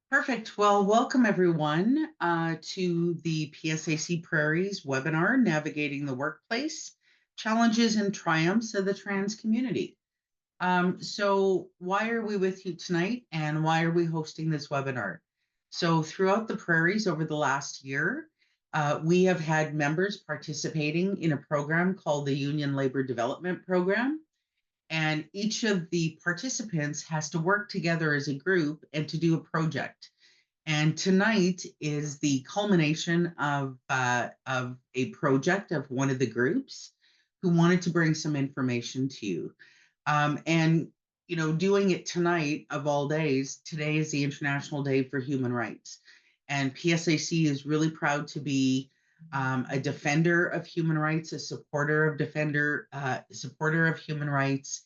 Perfect. Well, welcome everyone to the PSAC Prairies webinar, Navigating the Workplace, Challenges and Triumphs of the Trans Community. So why are we with you tonight and why are we hosting this webinar? So throughout the prairies over the last year, we have had members participating in a program called the Union Labor Development Program. And each of the participants has to work together as a group and to do a project. And tonight is the culmination of a project of one of the groups who wanted to bring some information to you. And, doing it tonight of all days, today is the International Day for Human Rights. And PSAC is really proud to be a defender of human rights, a supporter of human rights,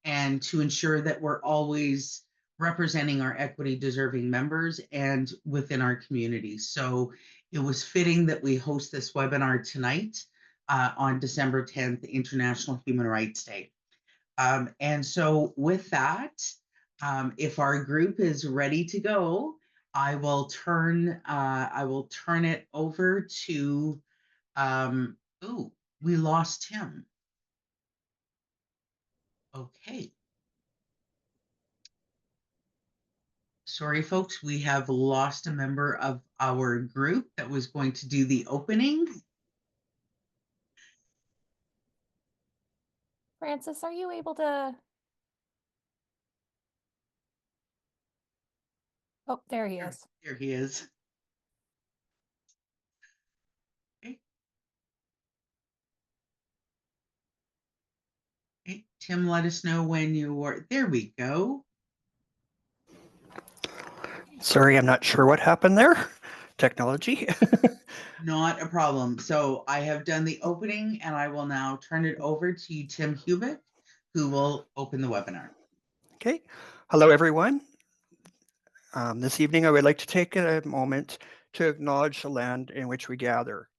and to ensure that we're always representing our equity deserving members and within our community. So it was fitting that we host this webinar tonight on December 10th, International Human Rights Day. And so with that, if our group is ready to go, I will turn it over to we lost him. Okay. Sorry, folks, we have lost a member of our group that was going to do the opening. Francis, are you able to? Oh, there he is. Here he is. Okay. Okay. Tim, let us know when you are. There we go. Sorry, I'm not sure what happened there. Technology. Not a problem. So I have done the opening and I will now turn it over to Tim Hubick, who will open the webinar. Okay. Hello, everyone. This evening, I would like to take a moment to acknowledge the land in which we gather.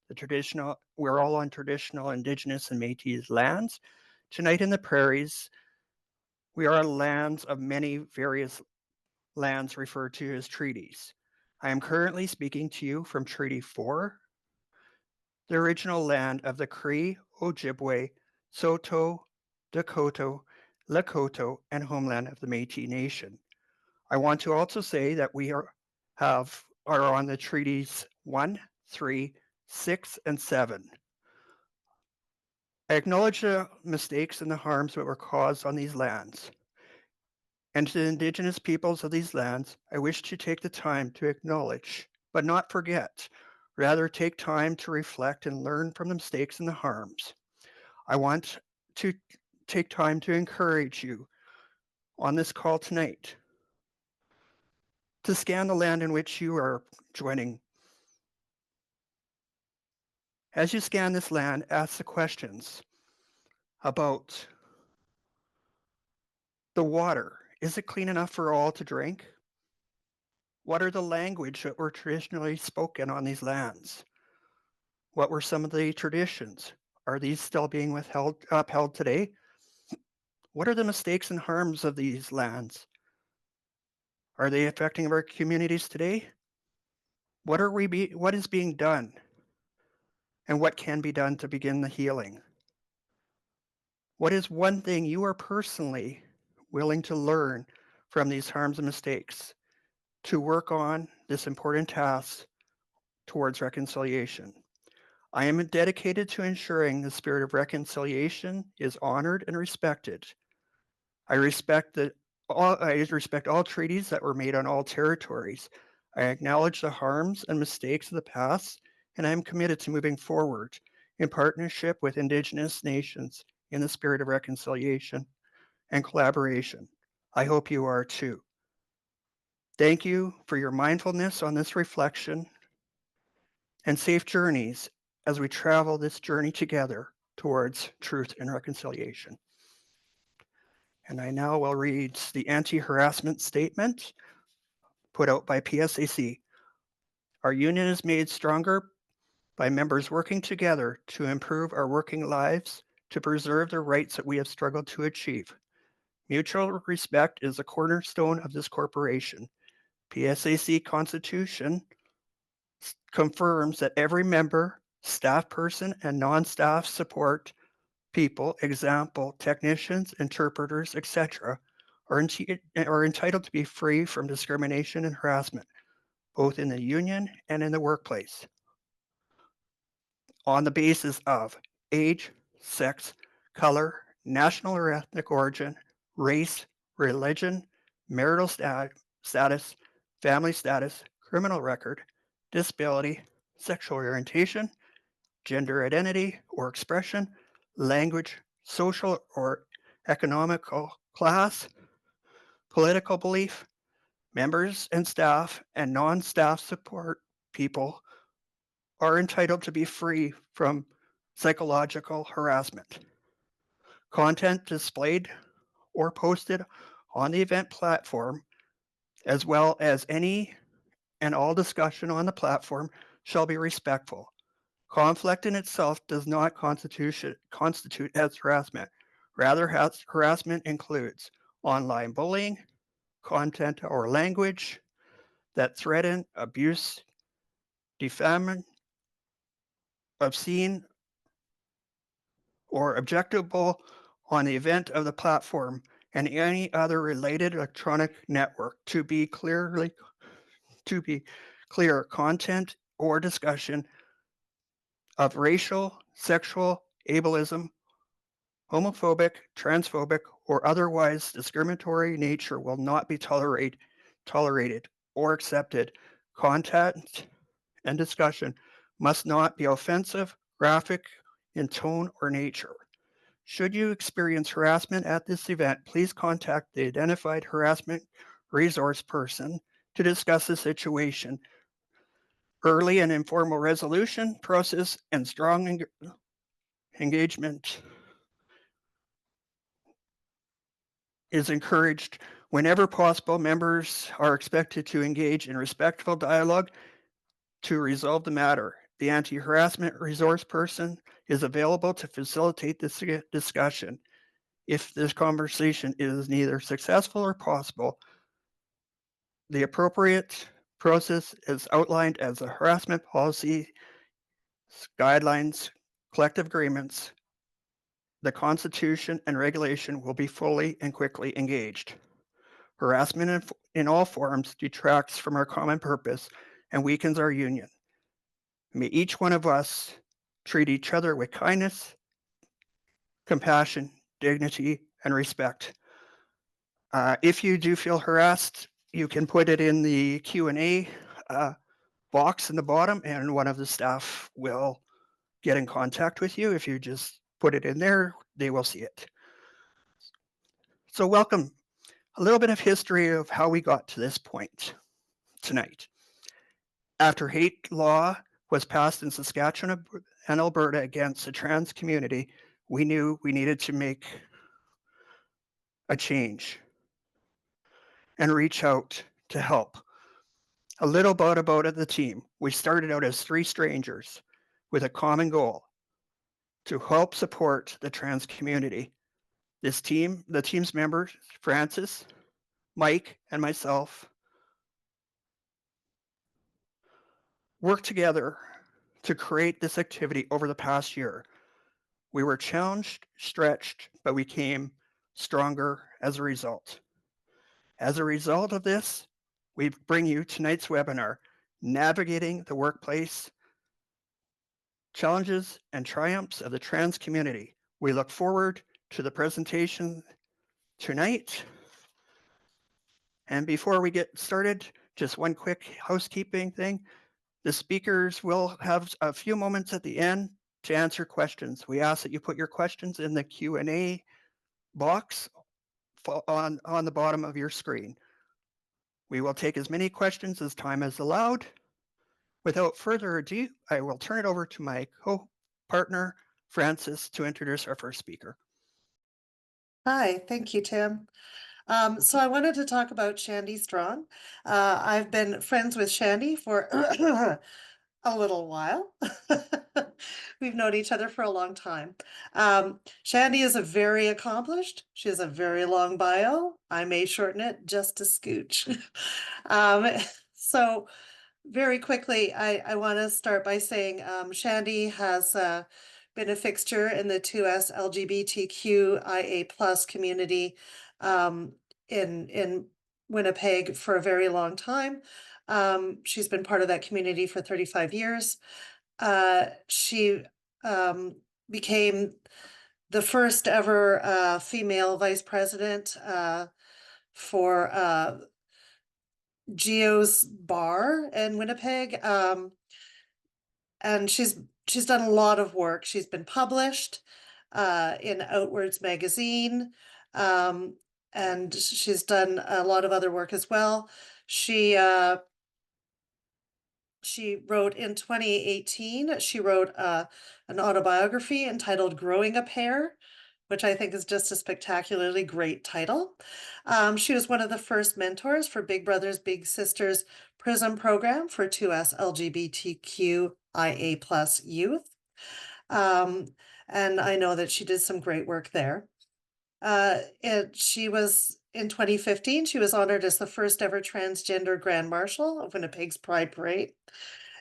We're all on traditional Indigenous and Métis lands. Tonight in the prairies, we are on lands of many various lands referred to as treaties. I am currently speaking to you from Treaty 4, the original land of the Cree, Ojibwe, Saulteaux, Dakota, Lakota, and homeland of the Métis Nation. I want to also say that we are on the treaties 1, 3, 6, and 7. I acknowledge the mistakes and the harms that were caused on these lands. And to the Indigenous peoples of these lands, I wish to take the time to acknowledge, but not forget, rather take time to reflect and learn from the mistakes and the harms. I want to take time to encourage you on this call tonight to scan the land in which you are joining. As you scan this land, ask the questions about the water. Is it clean enough for all to drink? What are the language that were traditionally spoken on these lands? What were some of the traditions? Are these still being upheld today? What are the mistakes and harms of these lands? Are they affecting our communities today? What is being done? And what can be done to begin the healing? What is one thing you are personally willing to learn from these harms and mistakes to work on this important task towards reconciliation? I am dedicated to ensuring the spirit of reconciliation is honored and respected. I respect all treaties that were made on all territories. I acknowledge the harms and mistakes of the past, and I am committed to moving forward in partnership with Indigenous nations in the spirit of reconciliation and collaboration. I hope you are too. Thank you for your mindfulness on this reflection and safe journeys as we travel this journey together towards truth and reconciliation. And I now will read the anti-harassment statement put out by PSAC. Our union is made stronger by members working together to improve our working lives, to preserve the rights that we have struggled to achieve. Mutual respect is the cornerstone of this corporation. PSAC Constitution confirms that every member, staff person, and non-staff support people, example, technicians, interpreters, etc., are entitled to be free from discrimination and harassment, both in the union and in the workplace, on the basis of age, sex, color, national or ethnic origin, race, religion, marital status, family status, criminal record, disability, sexual orientation, gender identity or expression, language, social or economical class, political belief. Members and staff and non-staff support people are entitled to be free from psychological harassment. Content displayed or posted on the event platform, as well as any and all discussion on the platform, shall be respectful. Conflict in itself does not constitute as harassment. Rather, harassment includes online bullying, content or language that threaten, abuse, defame, obscene, or objectionable on the event of the platform and any other related electronic network. To be clear, content or discussion of racial, sexual, ableism, homophobic, transphobic, or otherwise discriminatory nature will not be tolerated or accepted. Content and discussion must not be offensive, graphic in tone or nature. Should you experience harassment at this event, please contact the identified harassment resource person to discuss the situation. Early and informal resolution process and strong engagement is encouraged. Whenever possible, members are expected to engage in respectful dialogue to resolve the matter. The anti-harassment resource person is available to facilitate this discussion. If this conversation is neither successful or possible, the appropriate process is outlined as a harassment policy, guidelines, collective agreements. The Constitution and regulation will be fully and quickly engaged. Harassment in all forms detracts from our common purpose and weakens our union. May each one of us treat each other with kindness, compassion, dignity, and respect. If you do feel harassed, you can put it in the Q&A box in the bottom, and one of the staff will get in contact with you. If you just put it in there, they will see it. So welcome. A little bit of history of how we got to this point tonight. After hate law was passed in Saskatchewan and Alberta against the trans community, we knew we needed to make a change and reach out to help. A little bit about the team. We started out as 3 strangers with a common goal to help support the trans community. The team's members, Francis, Mike, and myself, worked together to create this activity over the past year. We were challenged, stretched, but we came stronger as a result. As a result of this, we bring you tonight's webinar, Navigating the Workplace, Challenges and Triumphs of the Trans Community. We look forward to the presentation tonight. And before we get started, just one quick housekeeping thing. The speakers will have a few moments at the end to answer questions. We ask that you put your questions in the Q&A box on the bottom of your screen. We will take as many questions as time is allowed. Without further ado, I will turn it over to my co-partner, Francis, to introduce our first speaker. Hi, thank you, Tim. So I wanted to talk about Shandi Strong. I've been friends with Shandi for a little while. We've known each other for a long time. Shandi is a very accomplished. She has a very long bio. I may shorten it just a scooch. um, so very quickly, I want to start by saying Shandi has been a fixture in the 2S LGBTQIA plus community in Winnipeg for a very long time. She's been part of that community for 35 years. She became the first ever female vice president for Geo's Bar in Winnipeg. And she's done a lot of work. She's been published in Outwards magazine, and she's done a lot of other work as well. She wrote in 2018, she wrote an autobiography entitled Growing a Pair, which I think is just a spectacularly great title. She was one of the first mentors for Big Brothers Big Sisters PRISM program for 2S LGBTQIA plus youth. And I know that she did some great work there. She was in 2015, she was honored as the first ever transgender Grand Marshal of Winnipeg's Pride Parade.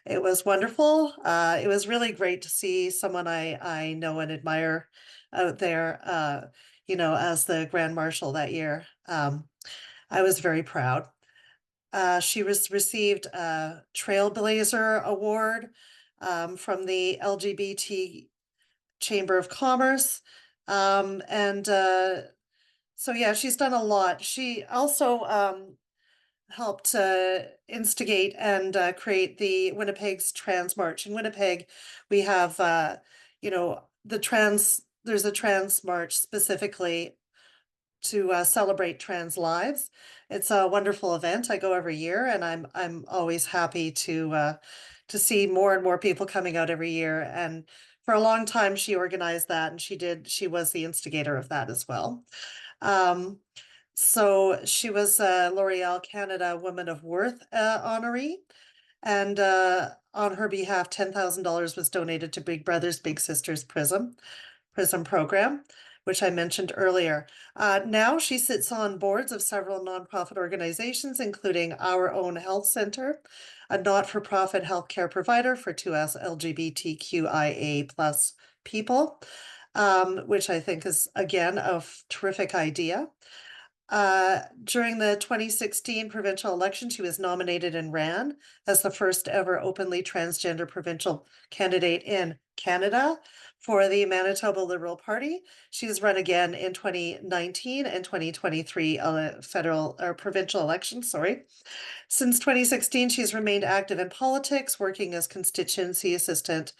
It was wonderful. It was really great to see someone I know and admire out there, as the Grand Marshal that year. I was very proud. She received a Trailblazer Award from the LGBT Chamber of Commerce. So yeah, she's done a lot. She also helped instigate and create the Winnipeg's Trans March. In Winnipeg, we have, there's a trans march specifically to celebrate trans lives. It's a wonderful event. I go every year, and I'm always happy to see more and more people coming out every year. And for a long time, she organized that, and she was the instigator of that as well. So she was a L'Oreal Canada Woman of Worth honoree, and on her behalf, $10,000 was donated to Big Brothers Big Sisters PRISM program, which I mentioned earlier. Now she sits on boards of several nonprofit organizations, including Our Own Health Center, a not-for-profit healthcare provider for 2S LGBTQIA plus people, which I think is, again, a terrific idea. During the 2016 provincial election, she was nominated and ran as the first ever openly transgender provincial candidate in Canada for the Manitoba Liberal Party. She's run again in 2019 and 2023 federal or provincial elections, sorry. Since 2016, she's remained active in politics, working as constituency assistant,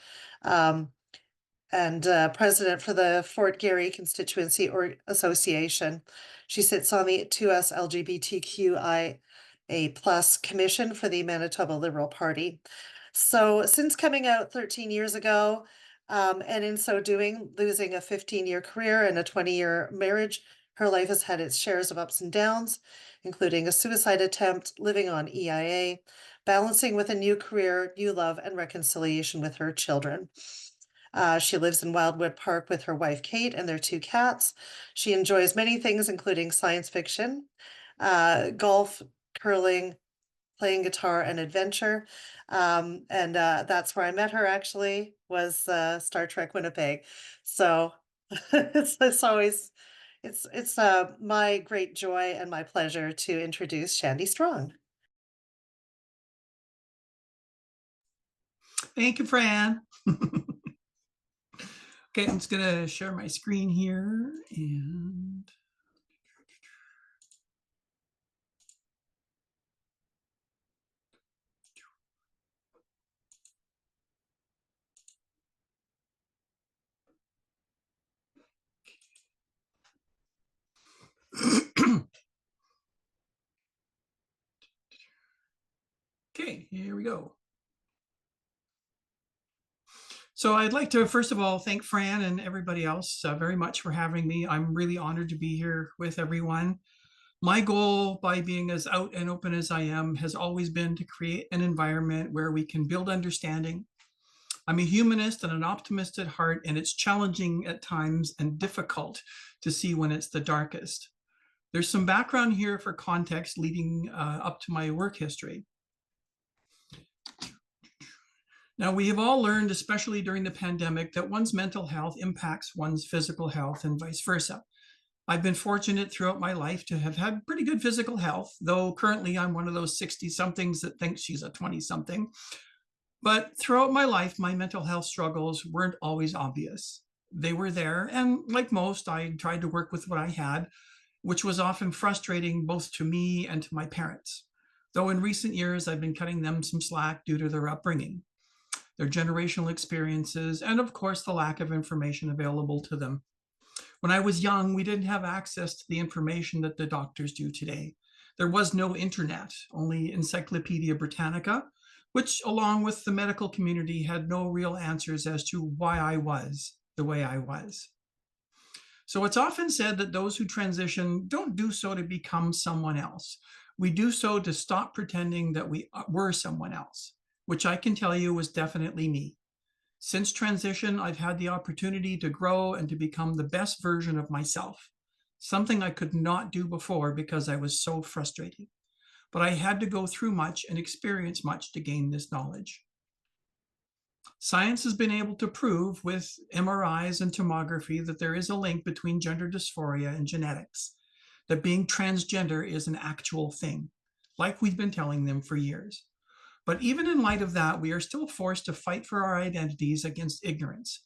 and president for the Fort Garry Constituency Association. She sits on the 2S LGBTQIA plus commission for the Manitoba Liberal Party. So since coming out 13 years ago, and in so doing, losing a 15-year career and a 20-year marriage, her life has had its shares of ups and downs, including a suicide attempt, living on EIA, balancing with a new career, new love, and reconciliation with her children. She lives in Wildwood Park with her wife, Kate, and their 2 cats. She enjoys many things, including science fiction, golf, curling, playing guitar, and adventure. And that's where I met her, actually, was Star Trek Winnipeg. So it's always, it's my great joy and my pleasure to introduce Shandi Strong. Thank you, Fran. Okay, I'm just gonna share my screen here and okay, here we go. So I'd like to, first of all, thank Fran and everybody else very much for having me. I'm really honored to be here with everyone. My goal by being as out and open as I am has always been to create an environment where we can build understanding. I'm a humanist and an optimist at heart, and it's challenging at times and difficult to see when it's the darkest. There's some background here for context leading up to my work history. Now, we have all learned, especially during the pandemic, that one's mental health impacts one's physical health and vice versa. I've been fortunate throughout my life to have had pretty good physical health, though currently I'm one of those 60-somethings that thinks she's a 20-something. But throughout my life, my mental health struggles weren't always obvious. They were there, and like most, I tried to work with what I had, which was often frustrating both to me and to my parents. Though in recent years, I've been cutting them some slack due to their upbringing, their generational experiences, and of course, the lack of information available to them. When I was young, we didn't have access to the information that the doctors do today. There was no internet, only Encyclopedia Britannica, which, along with the medical community, had no real answers as to why I was the way I was. So it's often said that those who transition don't do so to become someone else. We do so to stop pretending that we were someone else, which I can tell you was definitely me. Since transition, I've had the opportunity to grow and to become the best version of myself, something I could not do before because I was so frustrated. But I had to go through much and experience much to gain this knowledge. Science has been able to prove with MRIs and tomography that there is a link between gender dysphoria and genetics, that being transgender is an actual thing, like we've been telling them for years. But even in light of that, we are still forced to fight for our identities against ignorance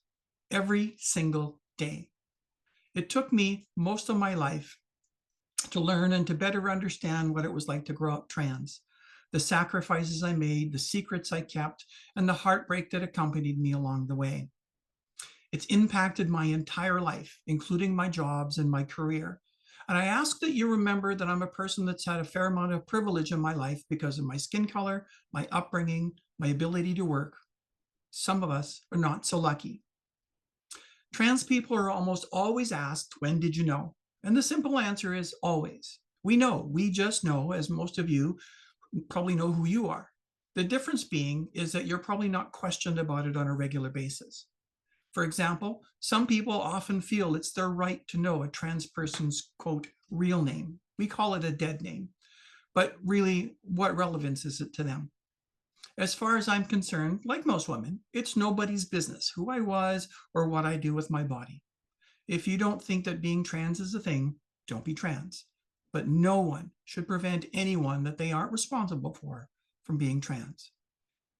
every single day. It took me most of my life to learn and to better understand what it was like to grow up trans, the sacrifices I made, the secrets I kept, and the heartbreak that accompanied me along the way. It's impacted my entire life, including my jobs and my career. And I ask that you remember that I'm a person that's had a fair amount of privilege in my life because of my skin color, my upbringing, my ability to work. Some of us are not so lucky. Trans people are almost always asked, when did you know? And the simple answer is always. We know, we just know, as most of you probably know who you are. The difference being is that you're probably not questioned about it on a regular basis. For example, some people often feel it's their right to know a trans person's, quote, real name. We call it a dead name. But really, what relevance is it to them? As far as I'm concerned, like most women, it's nobody's business who I was or what I do with my body. If you don't think that being trans is a thing, don't be trans. But no one should prevent anyone that they aren't responsible for from being trans.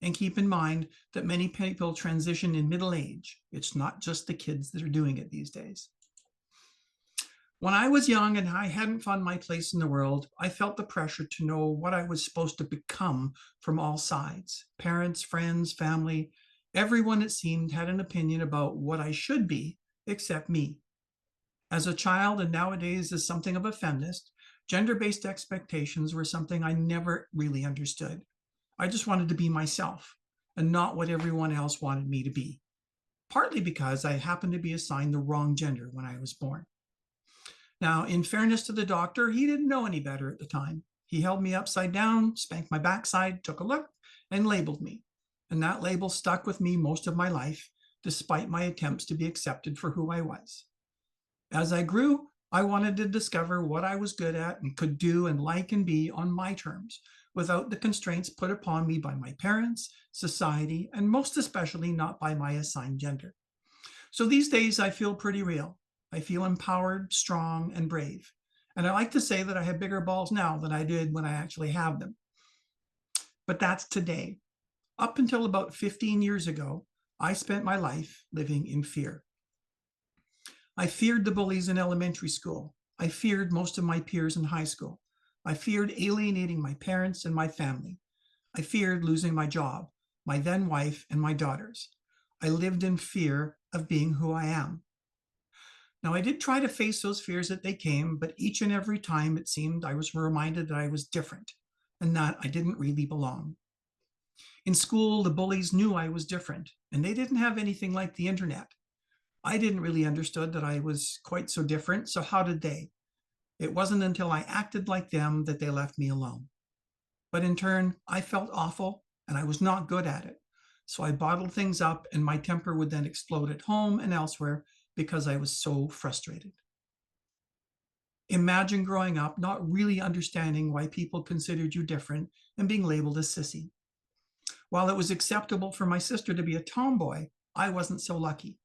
And keep in mind that many people transition in middle age. It's not just the kids that are doing it these days. When I was young and I hadn't found my place in the world, I felt the pressure to know what I was supposed to become from all sides. Parents, friends, family, everyone, it seemed, had an opinion about what I should be, except me. As a child, and nowadays as something of a feminist, gender-based expectations were something I never really understood. I just wanted to be myself and not what everyone else wanted me to be, partly because I happened to be assigned the wrong gender when I was born. Now, in fairness to the doctor, he didn't know any better at the time. He held me upside down, spanked my backside, took a look, and labeled me. And that label stuck with me most of my life, despite my attempts to be accepted for who I was. As I grew, I wanted to discover what I was good at and could do and like and be on my terms, without the constraints put upon me by my parents, society, and most especially not by my assigned gender. So these days I feel pretty real. I feel empowered, strong, and brave. And I like to say that I have bigger balls now than I did when I actually have them. But that's today. Up until about 15 years ago, I spent my life living in fear. I feared the bullies in elementary school. I feared most of my peers in high school. I feared alienating my parents and my family. I feared losing my job, my then wife, and my daughters. I lived in fear of being who I am. Now, I did try to face those fears as they came, but each and every time it seemed I was reminded that I was different and that I didn't really belong. In school, the bullies knew I was different, and they didn't have anything like the internet. I didn't really understand that I was quite so different, so how did they? It wasn't until I acted like them that they left me alone. But in turn, I felt awful and I was not good at it. So I bottled things up and my temper would then explode at home and elsewhere because I was so frustrated. Imagine growing up not really understanding why people considered you different and being labeled a sissy. While it was acceptable for my sister to be a tomboy, I wasn't so lucky.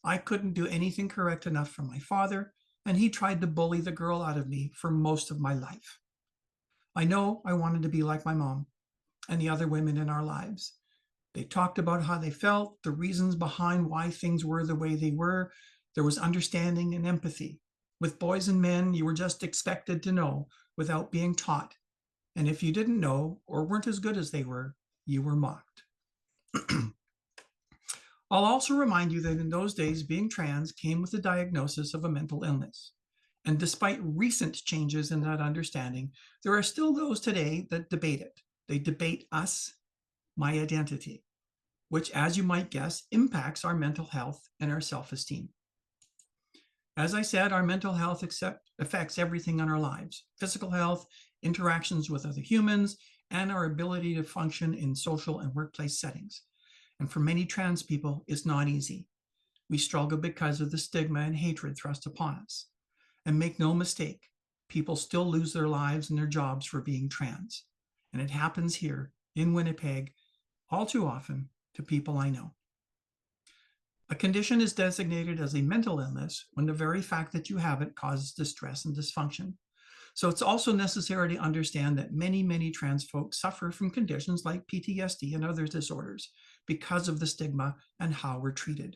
I couldn't do anything correct enough for my father, and he tried to bully the girl out of me for most of my life. I know I wanted to be like my mom and the other women in our lives. They talked about how they felt, the reasons behind why things were the way they were. There was understanding and empathy. With boys and men, you were just expected to know without being taught. And if you didn't know or weren't as good as they were, you were mocked. I'll also remind you that in those days, being trans came with the diagnosis of a mental illness. And despite recent changes in that understanding, there are still those today that debate it. They debate us, my identity, which, as you might guess, impacts our mental health and our self-esteem. As I said, our mental health affects everything in our lives: physical health, interactions with other humans, and our ability to function in social and workplace settings. And for many trans people, it's not easy. We struggle because of the stigma and hatred thrust upon us. And make no mistake, people still lose their lives and their jobs for being trans. And it happens here in Winnipeg all too often to people I know. A condition is designated as a mental illness when the very fact that you have it causes distress and dysfunction. So it's also necessary to understand that many trans folks suffer from conditions like PTSD and other disorders because of the stigma and how we're treated.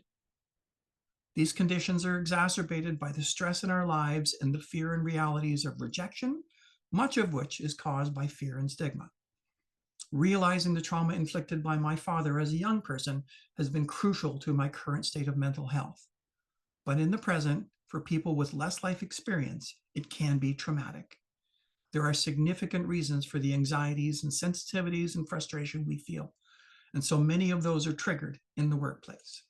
These conditions are exacerbated by the stress in our lives and the fear and realities of rejection, much of which is caused by fear and stigma. Realizing the trauma inflicted by my father as a young person has been crucial to my current state of mental health. But in the present, for people with less life experience, it can be traumatic. There are significant reasons for the anxieties and sensitivities and frustration we feel, and so many of those are triggered in the workplace.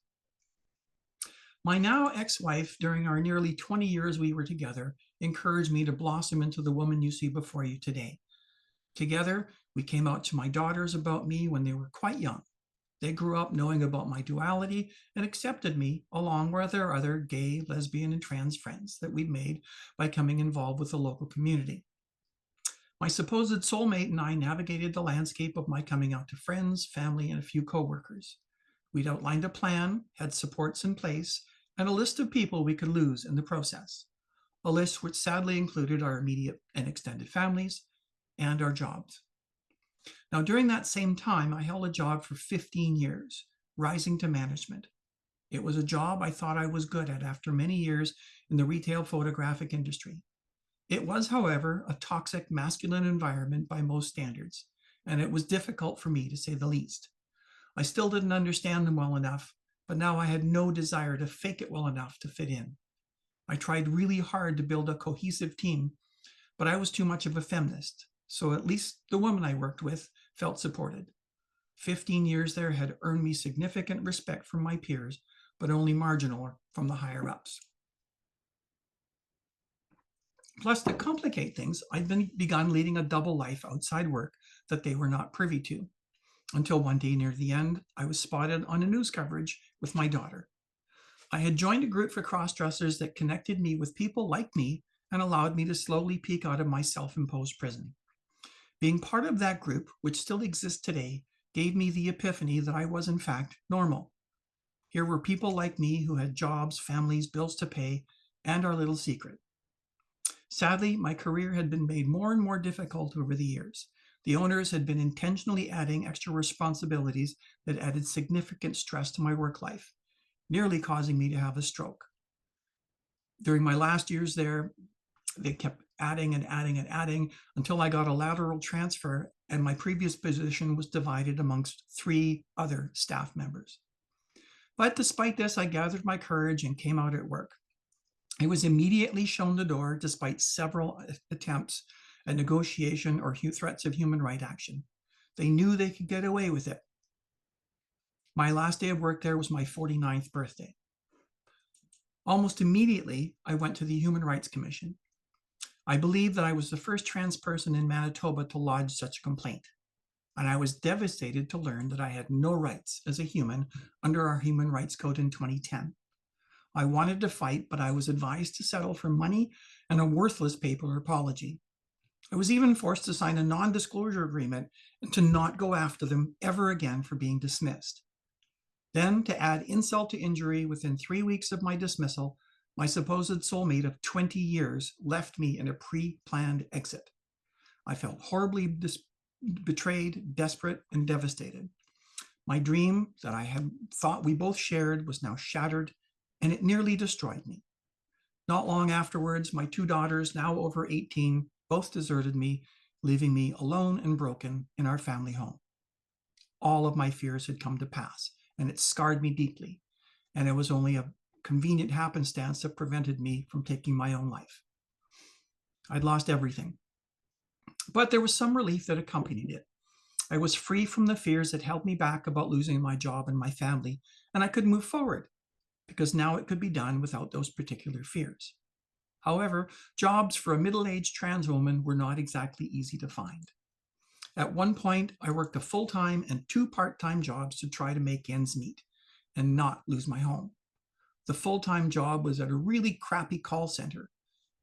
My now ex-wife, during our nearly 20 years we were together, encouraged me to blossom into the woman you see before you today. Together, we came out to my daughters about me when they were quite young. They grew up knowing about my duality and accepted me along with their other gay, lesbian, and trans friends that we'd made by coming involved with the local community. My supposed soulmate and I navigated the landscape of my coming out to friends, family, and a few coworkers. We'd outlined a plan, had supports in place, and a list of people we could lose in the process. A list which sadly included our immediate and extended families and our jobs. Now, during that same time, I held a job for 15 years, rising to management. It was a job I thought I was good at after many years in the retail photographic industry. It was, however, a toxic masculine environment by most standards, and it was difficult for me to say the least. I still didn't understand them well enough, but now I had no desire to fake it well enough to fit in. I tried really hard to build a cohesive team, but I was too much of a feminist, so at least the women I worked with felt supported. 15 years there had earned me significant respect from my peers, but only marginal from the higher-ups. Plus, to complicate things, I'd begun leading a double life outside work that they were not privy to. Until one day near the end, I was spotted on a news coverage with my daughter. I had joined a group for cross-dressers that connected me with people like me and allowed me to slowly peek out of my self-imposed prison. Being part of that group, which still exists today, gave me the epiphany that I was in fact normal. Here were people like me who had jobs, families, bills to pay, and our little secret. Sadly, my career had been made more and more difficult over the years. The owners had been intentionally adding extra responsibilities that added significant stress to my work life, nearly causing me to have a stroke. During my last years there, they kept adding and adding and adding until I got a lateral transfer and my previous position was divided amongst 3 other staff members. But despite this, I gathered my courage and came out at work. I was immediately shown the door despite several attempts at negotiation or threats of human rights action. They knew they could get away with it. My last day of work there was my 49th birthday. Almost immediately, I went to the Human Rights Commission. I believe that I was the first trans person in Manitoba to lodge such a complaint, and I was devastated to learn that I had no rights as a human under our Human Rights Code in 2010. I wanted to fight, but I was advised to settle for money and a worthless paper apology. I was even forced to sign a non-disclosure agreement and to not go after them ever again for being dismissed. Then, to add insult to injury, within 3 weeks of my dismissal, my supposed soulmate of 20 years left me in a pre-planned exit. I felt horribly betrayed, desperate, and devastated. My dream that I had thought we both shared was now shattered, and it nearly destroyed me. Not long afterwards, my 2 daughters, now over 18, both deserted me, leaving me alone and broken in our family home. All of my fears had come to pass, and it scarred me deeply, and it was only a convenient happenstance that prevented me from taking my own life. I'd lost everything, but there was some relief that accompanied it. I was free from the fears that held me back about losing my job and my family, and I could move forward because now it could be done without those particular fears. However, jobs for a middle-aged trans woman were not exactly easy to find. At one point, I worked a full-time and 2 part-time jobs to try to make ends meet and not lose my home. The full-time job was at a really crappy call center.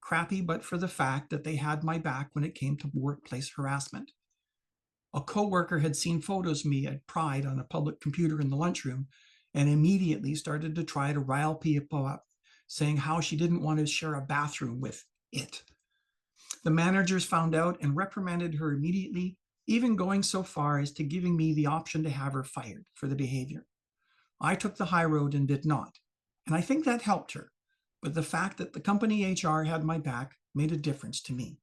Crappy, but for the fact that they had my back when it came to workplace harassment. A coworker had seen photos of me at Pride on a public computer in the lunchroom and immediately started to try to rile people up, saying how she didn't want to share a bathroom with it. The managers found out and reprimanded her immediately, even going so far as to giving me the option to have her fired for the behavior. I took the high road and did not, and I think that helped her, but the fact that the company HR had my back made a difference to me.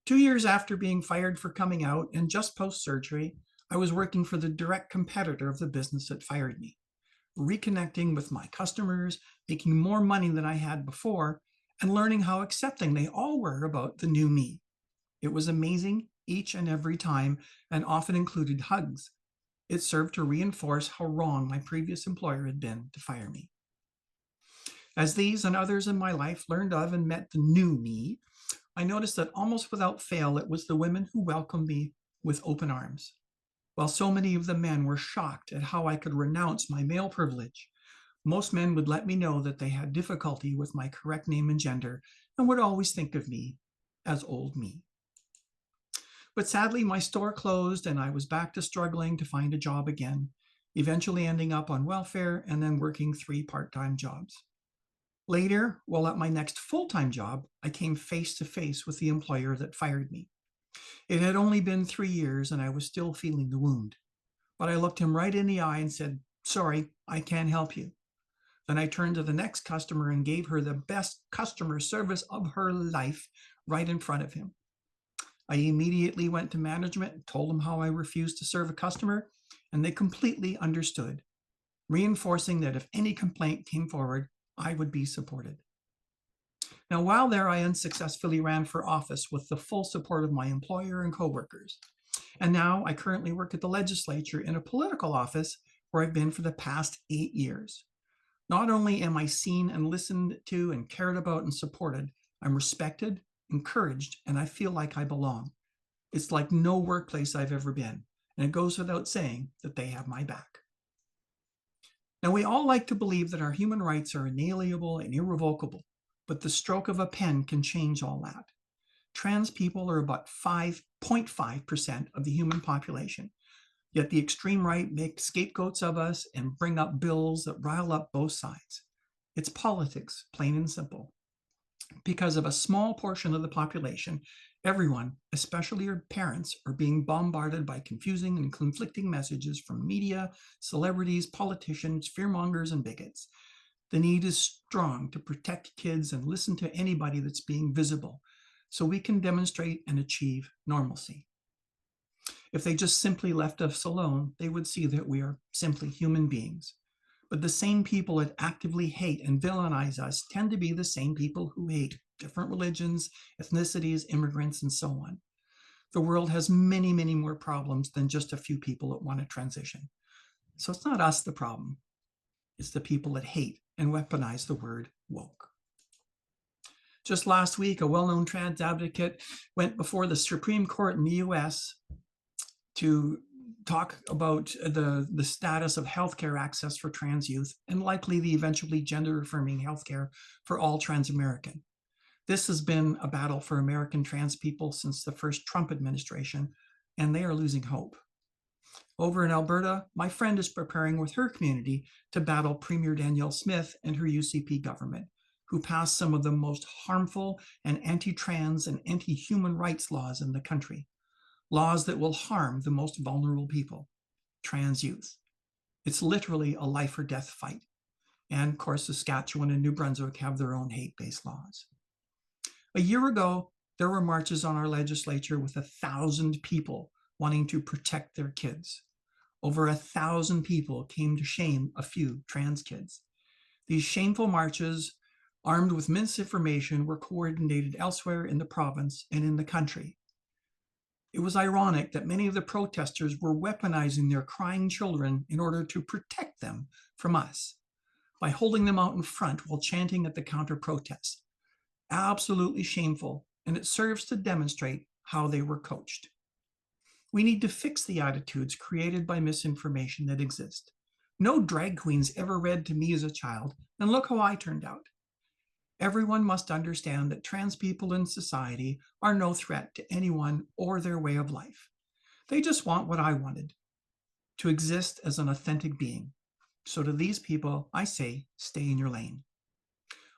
2 years after being fired for coming out and just post-surgery, I was working for the direct competitor of the business that fired me, reconnecting with my customers, making more money than I had before, and learning how accepting they all were about the new me. It was amazing each and every time, and often included hugs. It served to reinforce how wrong my previous employer had been to fire me. As these and others in my life learned of and met the new me, I noticed that almost without fail, it was the women who welcomed me with open arms. While so many of the men were shocked at how I could renounce my male privilege, most men would let me know that they had difficulty with my correct name and gender and would always think of me as old me. But sadly, my store closed and I was back to struggling to find a job again, eventually ending up on welfare and then working 3 part-time jobs. Later, while at my next full-time job, I came face to face with the employer that fired me. It had only been 3 years and I was still feeling the wound. But I looked him right in the eye and said, "Sorry, I can't help you." Then I turned to the next customer and gave her the best customer service of her life right in front of him. I immediately went to management and told them how I refused to serve a customer, and they completely understood, reinforcing that if any complaint came forward, I would be supported. Now, while there, I unsuccessfully ran for office with the full support of my employer and coworkers. And now I currently work at the legislature in a political office where I've been for the past 8 years. Not only am I seen and listened to and cared about and supported, I'm respected, encouraged, and I feel like I belong. It's like no workplace I've ever been, and it goes without saying that they have my back. Now, we all like to believe that our human rights are inalienable and irrevocable, but the stroke of a pen can change all that. Trans people are about 5.5% of the human population, yet the extreme right make scapegoats of us and bring up bills that rile up both sides. It's politics, plain and simple. Because of a small portion of the population, everyone, especially your parents, are being bombarded by confusing and conflicting messages from media, celebrities, politicians, fearmongers, and bigots. The need is strong to protect kids and listen to anybody that's being visible, so we can demonstrate and achieve normalcy. If they just simply left us alone, they would see that we are simply human beings. But the same people that actively hate and villainize us tend to be the same people who hate different religions, ethnicities, immigrants, and so on. The world has many, many more problems than just a few people that want to transition. So it's not us the problem. It's the people that hate and weaponize the word woke. Just last week, a well-known trans advocate went before the Supreme Court in the US to talk about the status of healthcare access for trans youth and likely the eventually gender-affirming healthcare for all trans American. This has been a battle for American trans people since the first Trump administration, and they are losing hope. Over in Alberta, my friend is preparing with her community to battle Premier Danielle Smith and her UCP government, who passed some of the most harmful and anti-trans and anti-human rights laws in the country. Laws that will harm the most vulnerable people, trans youth. It's literally a life or death fight. And of course, Saskatchewan and New Brunswick have their own hate-based laws. A year ago, there were marches on our legislature with 1,000 people wanting to protect their kids. Over 1,000 people came to shame a few trans kids. These shameful marches, armed with misinformation, were coordinated elsewhere in the province and in the country. It was ironic that many of the protesters were weaponizing their crying children in order to protect them from us by holding them out in front while chanting at the counter protests. Absolutely shameful, and it serves to demonstrate how they were coached. We need to fix the attitudes created by misinformation that exist. No drag queens ever read to me as a child, and look how I turned out. Everyone must understand that trans people in society are no threat to anyone or their way of life. They just want what I wanted, to exist as an authentic being. So to these people, I say, stay in your lane.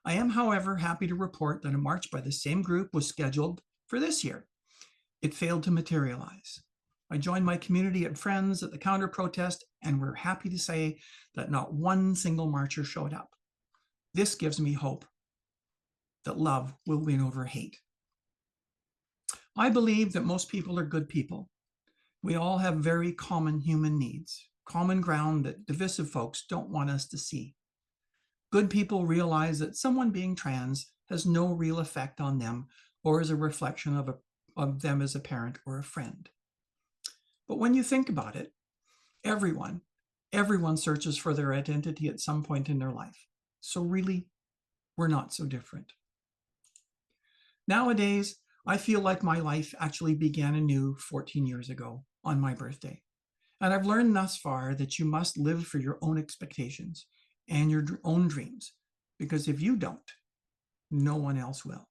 I am, however, happy to report that a march by the same group was scheduled for this year. It failed to materialize. I joined my community and friends at the counter protest, and we're happy to say that not one single marcher showed up. This gives me hope that love will win over hate. I believe that most people are good people. We all have very common human needs, common ground that divisive folks don't want us to see. Good people realize that someone being trans has no real effect on them or is a reflection of them as a parent or a friend. But when you think about it, everyone searches for their identity at some point in their life. So really, we're not so different. Nowadays, I feel like my life actually began anew 14 years ago on my birthday. And I've learned thus far that you must live for your own expectations and your own dreams, because if you don't, no one else will.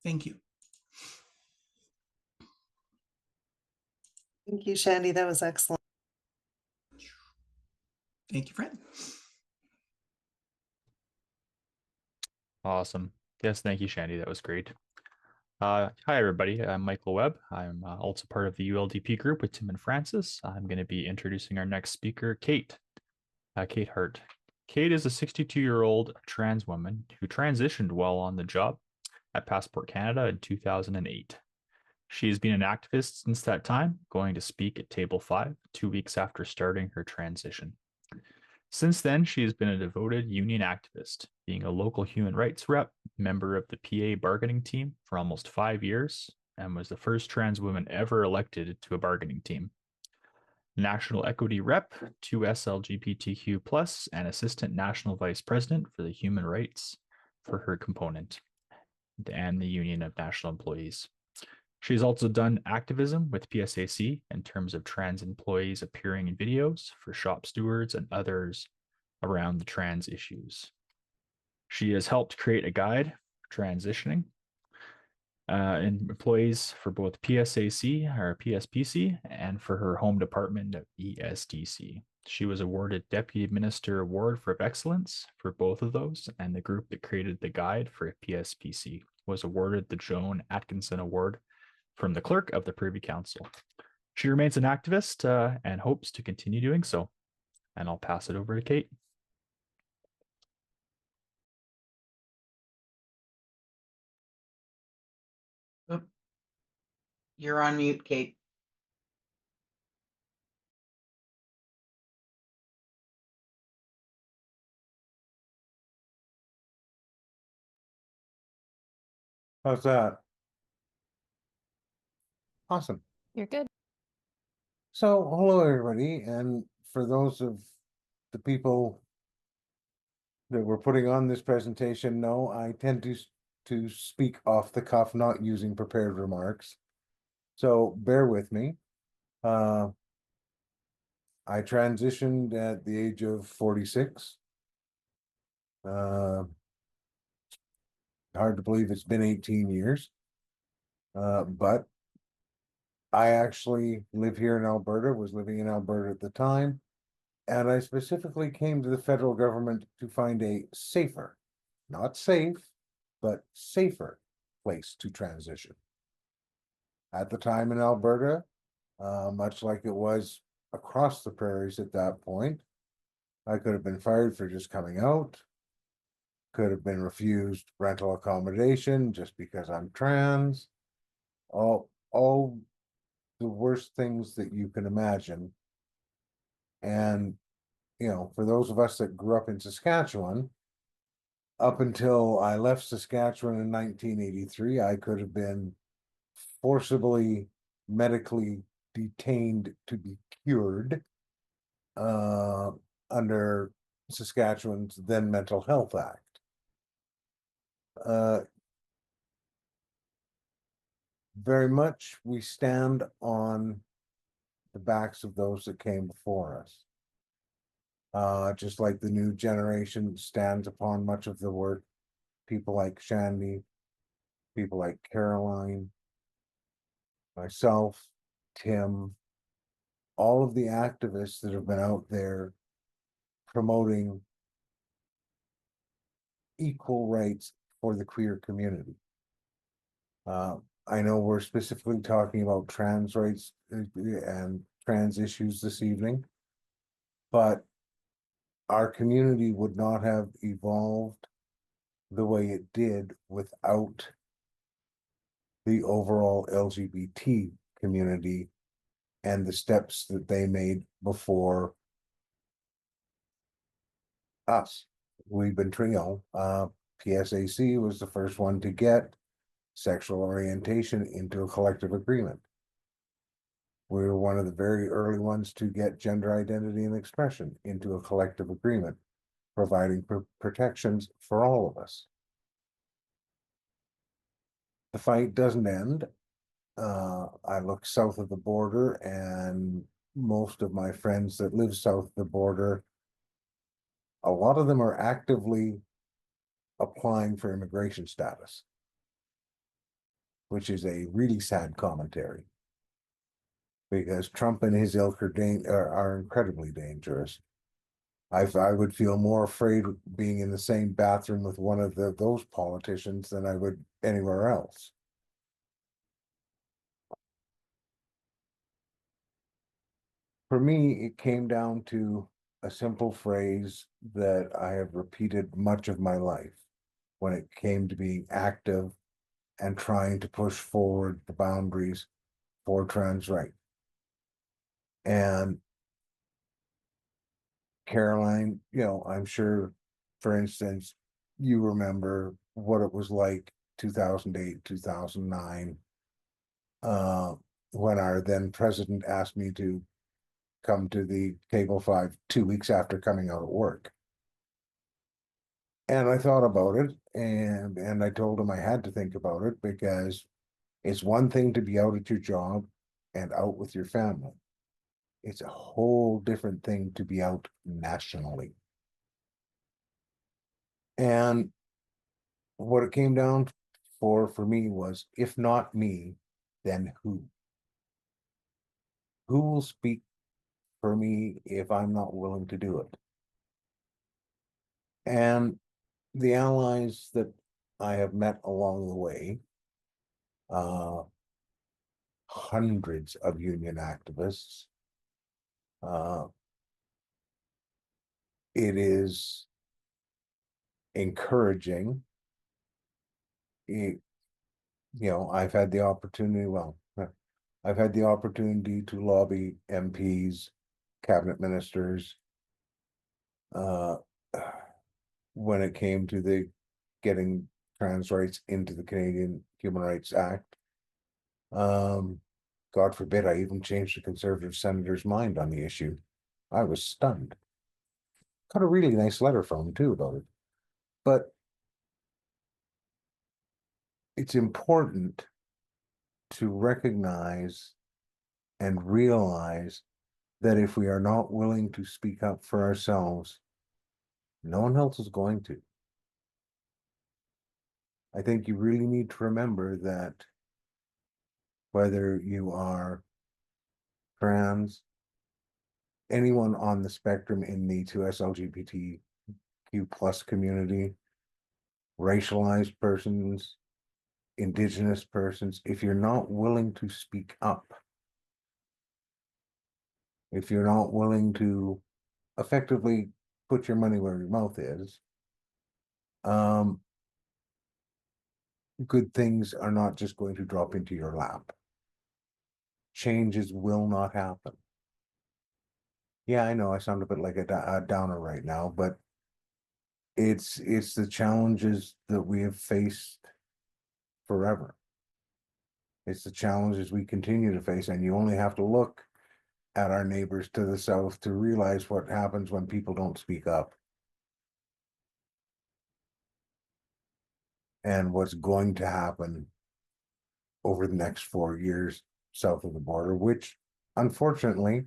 Thank you. Thank you, Shandi. That was excellent. Thank you, Fran. Awesome. Yes, thank you, Shandi. That was great. Hi, everybody. I'm Michael Webb. I'm also part of the ULDP group with Tim and Francis. I'm going to be introducing our next speaker, Kate. Kate Hart. Kate is a 62-year-old trans woman who transitioned while on the job at Passport Canada in 2008. She has been an activist since that time, going to speak at Table 5 2 weeks after starting her transition. Since then, she has been a devoted union activist, being a local human rights rep, member of the PA bargaining team for almost 5 years, and was the first trans woman ever elected to a bargaining team. National Equity Rep, 2S LGBTQ+, and Assistant National Vice President for the Human Rights for her component, and the Union of National Employees. She has also done activism with PSAC in terms of trans employees appearing in videos for shop stewards and others around the trans issues. She has helped create a guide for transitioning in employees for both PSAC or PSPC and for her home department of ESDC. She was awarded Deputy Minister Award for Excellence for both of those, and the group that created the guide for PSPC was awarded the Joan Atkinson Award from the clerk of the Privy Council. She remains an activist and hopes to continue doing so. And I'll pass it over to Kate. Oop. You're on mute, Kate. How's that? Awesome. You're good. So, hello everybody, and for those of the people that we're putting on this presentation, no, I tend to speak off the cuff, not using prepared remarks. So bear with me. I transitioned at the age of 46. Hard to believe it's been 18 years. But I actually live here in Alberta, was living in Alberta at the time. And I specifically came to the federal government to find a safer, not safe, but safer place to transition. At the time in Alberta, much like it was across the prairies at that point, I could have been fired for just coming out, could have been refused rental accommodation just because I'm trans, all the worst things that you can imagine. And, you know, for those of us that grew up in Saskatchewan, up until I left Saskatchewan in 1983, I could have been forcibly medically detained to be cured under Saskatchewan's then Mental Health Act. Very much we stand on the backs of those that came before us. Just like the new generation stands upon much of the work, people like Shandi, people like Caroline, myself, Tim, all of the activists that have been out there promoting equal rights for the queer community. I know we're specifically talking about trans rights and trans issues this evening, but our community would not have evolved the way it did without the overall LGBT community and the steps that they made before us. We've been PSAC was the first one to get sexual orientation into a collective agreement. We were one of the very early ones to get gender identity and expression into a collective agreement, providing protections for all of us. The fight doesn't end. I look south of the border, and most of my friends that live south of the border, a lot of them are actively applying for immigration status, which is a really sad commentary, because Trump and his ilk are incredibly dangerous. I would feel more afraid being in the same bathroom with one of those politicians than I would anywhere else. For me, it came down to a simple phrase that I have repeated much of my life when it came to being active and trying to push forward the boundaries for trans rights. And Caroline, you know, I'm sure, for instance, you remember what it was like 2008, 2009, when our then president asked me to come to the Table 5 2 weeks after coming out of work. And I thought about it, and I told him I had to think about it, because it's one thing to be out at your job and out with your family. It's a whole different thing to be out nationally. And what it came down for me was, if not me, then who? Who will speak for me if I'm not willing to do it? And the allies that I have met along the way, hundreds of union activists, it is encouraging. You know, I've had the opportunity, I've had the opportunity to lobby MPs, cabinet ministers, when it came to the getting trans rights into the Canadian Human Rights Act. God forbid I even changed the Conservative senator's mind on the issue. I was stunned. Got a really nice letter from him too about it. But it's important to recognize and realize that if we are not willing to speak up for ourselves, no one else is going to. I think you really need to remember that whether you are trans, anyone on the spectrum in the 2S LGBTQ plus community, racialized persons, indigenous persons, if you're not willing to speak up, if you're not willing to effectively put your money where your mouth is, good things are not just going to drop into your lap. Changes will not happen. Yeah, I know I sound a bit like a downer right now, but it's the challenges that we have faced forever. It's the challenges we continue to face, and you only have to look at our neighbors to the south to realize what happens when people don't speak up. And what's going to happen over the next 4 years south of the border, which unfortunately,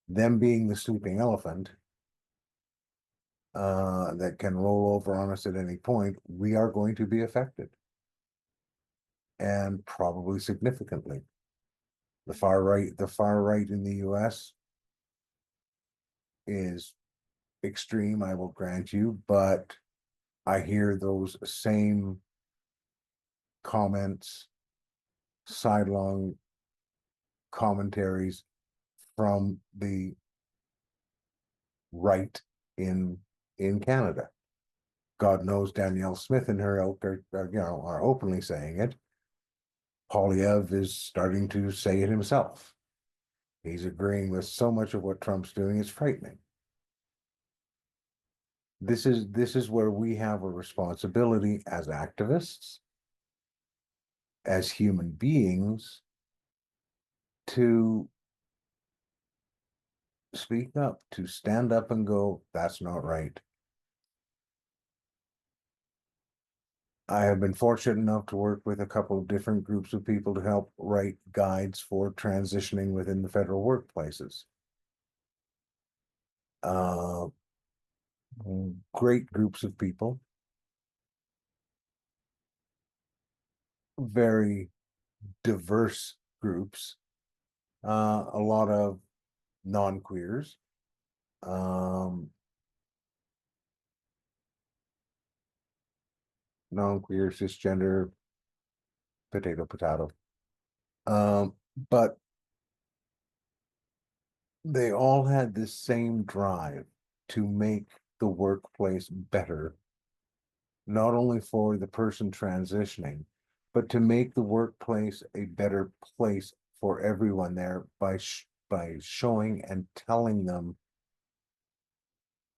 them being the sleeping elephant, that can roll over on us at any point, we are going to be affected. And probably significantly. The far right in the US is extreme, I will grant you, but I hear those same comments, sidelong commentaries from the right in Canada. God knows Danielle Smith and her ilk are openly saying it. Polyev is starting to say it himself. He's agreeing with so much of what Trump's doing. It's frightening. This is where we have a responsibility as activists, as human beings, to speak up, to stand up and go, that's not right. I have been fortunate enough to work with a couple of different groups of people to help write guides for transitioning within the federal workplaces. Great groups of people. Very diverse groups. A lot of non-queers. Non-queer, cisgender, potato. But they all had this same drive to make the workplace better, not only for the person transitioning, but to make the workplace a better place for everyone there by showing and telling them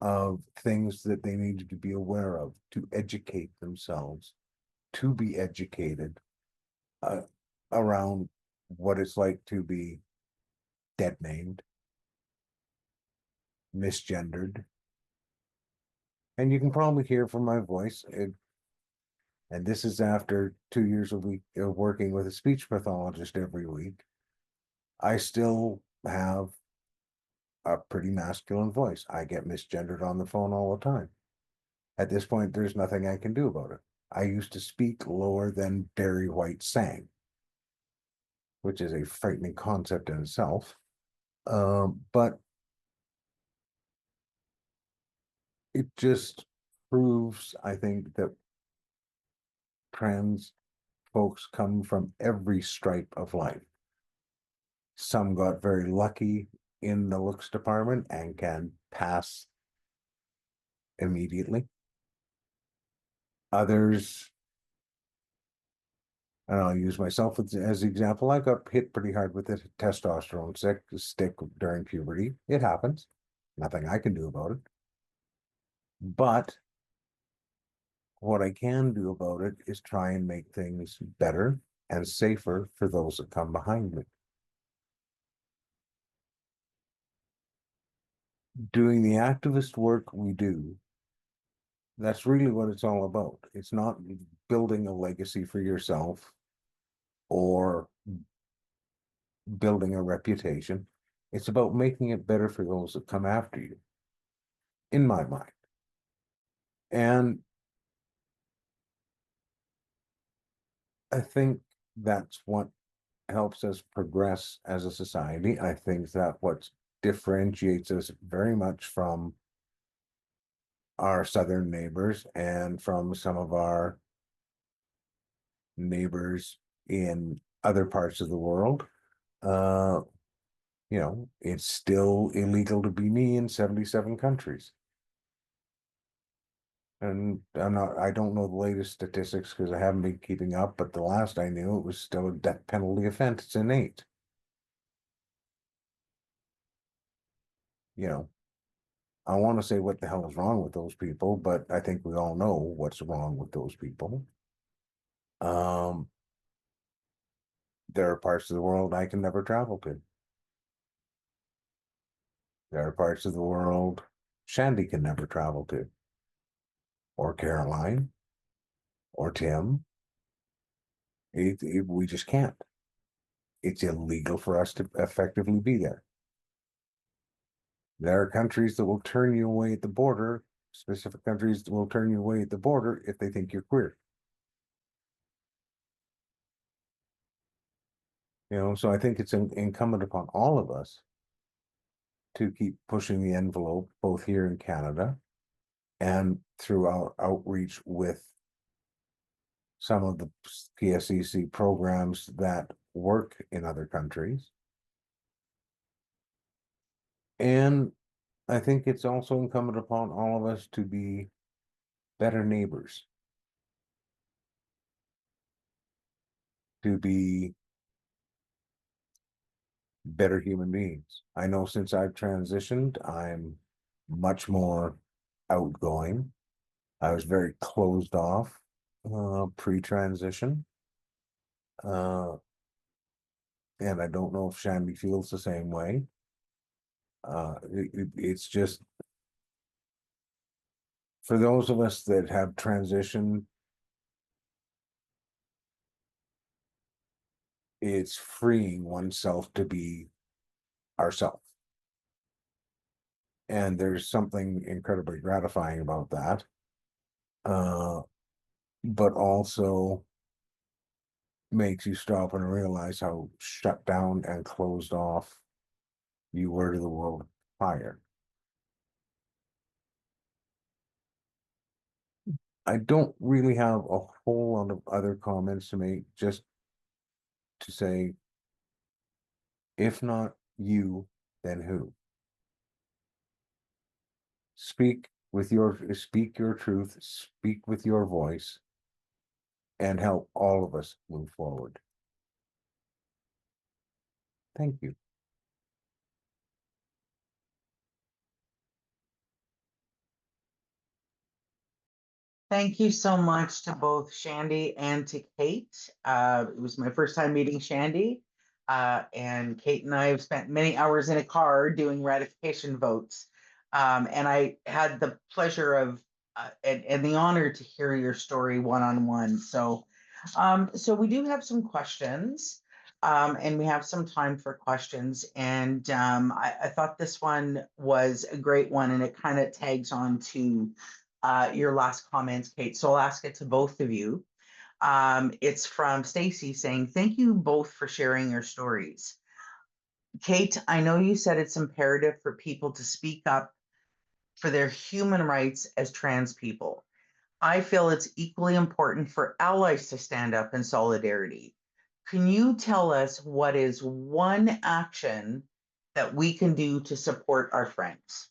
of things that they needed to be aware of, to educate themselves, to be educated around what it's like to be dead named, misgendered. And you can probably hear from my voice, and this is after 2 years of working with a speech pathologist every week. I still have a pretty masculine voice. I get misgendered on the phone all the time. At this point, there's nothing I can do about it. I used to speak lower than Barry White sang, which is a frightening concept in itself. But it just proves, I think, that trans folks come from every stripe of life. Some got very lucky in the looks department and can pass immediately. Others, and I'll use myself as an example, I got hit pretty hard with the testosterone stick during puberty. It happens. Nothing I can do about it. But what I can do about it is try and make things better and safer for those that come behind me. Doing the activist work we do That's really what it's all about. It's not building a legacy for yourself or building a reputation. It's about making it better for those that come after you, in my mind. And I think that's what helps us progress as a society. I think that what differentiates us very much from our southern neighbors and from some of our neighbors in other parts of the world. You know, it's still illegal to be me in 77 countries. And I don't know the latest statistics because I haven't been keeping up, but the last I knew, it was still a death penalty offense. It's innate. You know, I want to say what the hell is wrong with those people, but I think we all know what's wrong with those people. There are parts of the world I can never travel to. There are parts of the world Shandi can never travel to, or Caroline, or Tim. We just can't. It's illegal for us to effectively be there. There are countries that will turn you away at the border, specific countries that will turn you away at the border if they think you're queer. You know, so I think it's incumbent upon all of us to keep pushing the envelope, both here in Canada and through our outreach with some of the PSEC programs that work in other countries. And I think it's also incumbent upon all of us to be better neighbors, to be better human beings. I know since I've transitioned, I'm much more outgoing. I was very closed off pre-transition. And I don't know if Shandi feels the same way. It's just for those of us that have transitioned, it's freeing oneself to be ourselves. And there's something incredibly gratifying about that. But also makes you stop and realize how shut down and closed off you were to the world prior. I don't really have a whole lot of other comments to make, just to say, if not you, then who? Speak your truth, speak with your voice, and help all of us move forward. Thank you. Thank you so much to both Shandi and to Kate. It was my first time meeting Shandi. And Kate and I have spent many hours in a car doing ratification votes. And I had the pleasure of and the honor to hear your story one-on-one. So we do have some questions. And we have some time for questions. And I thought this one was a great one, and it kind of tags on to your last comments, Kate. So I'll ask it to both of you. It's from Stacy saying, thank you both for sharing your stories. Kate, I know you said it's imperative for people to speak up for their human rights as trans people. I feel it's equally important for allies to stand up in solidarity. Can you tell us what is one action that we can do to support our friends?